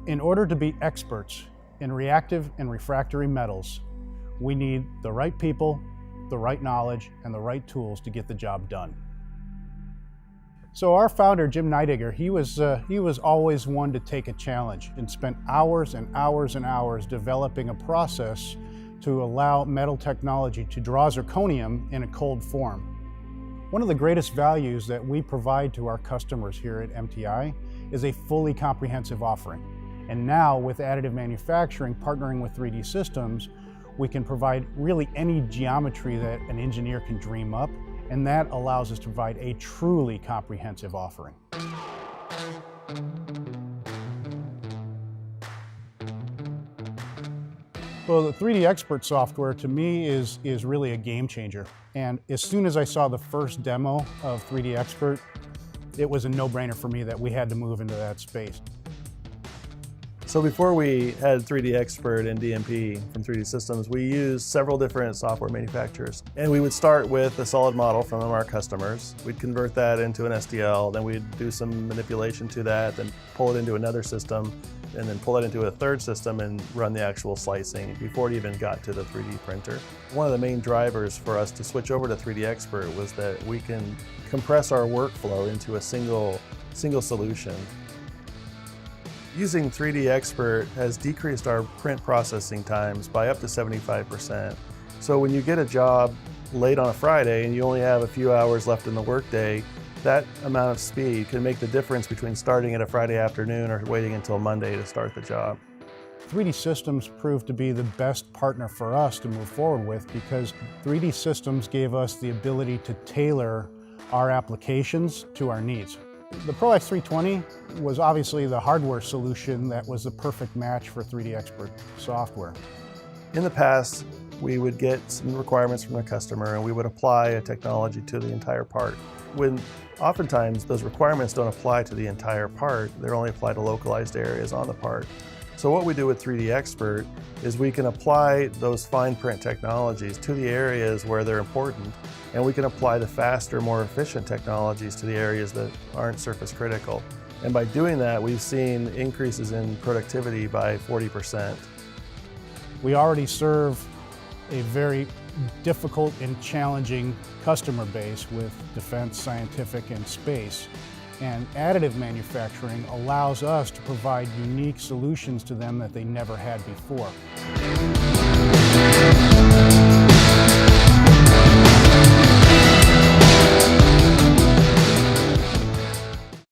In order to be experts in reactive and refractory metals, we need the right people, the right knowledge, and the right tools to get the job done. So our founder, Jim Neidiger, he was always one to take a challenge and spent hours and hours and hours developing a process to allow metal technology to draw zirconium in a cold form. One of the greatest values that we provide to our customers here at MTI is a fully comprehensive offering. And now with additive manufacturing, partnering with 3D Systems, we can provide really any geometry that an engineer can dream up, and that allows us to provide a truly comprehensive offering. Well, the 3DXpert software to me is really a game changer. And as soon as I saw the first demo of 3DXpert, it was a no-brainer for me that we had to move into that space. So before we had 3DXpert and DMP from 3D Systems, we used several different software manufacturers. And we would start with a solid model from our customers. We'd convert that into an STL, then we'd do some manipulation to that, then pull it into another system, and then pull it into a third system and run the actual slicing before it even got to the 3D printer. One of the main drivers for us to switch over to 3DXpert was that we can compress our workflow into a single solution. Using 3DXpert has decreased our print processing times by up to 75%. So when you get a job late on a Friday and you only have a few hours left in the workday, that amount of speed can make the difference between starting at a Friday afternoon or waiting until Monday to start the job. 3D Systems proved to be the best partner for us to move forward with because 3D Systems gave us the ability to tailor our applications to our needs. The ProX 320 was obviously the hardware solution that was the perfect match for 3DXpert software. In the past, we would get some requirements from the customer and we would apply a technology to the entire part. When oftentimes those requirements don't apply to the entire part, they're only applied to localized areas on the part. So what we do with 3DXpert is we can apply those fine print technologies to the areas where they're important, and we can apply the faster, more efficient technologies to the areas that aren't surface critical. And by doing that, we've seen increases in productivity by 40%. We already serve a very difficult and challenging customer base with defense, scientific, and space. And additive manufacturing allows us to provide unique solutions to them that they never had before.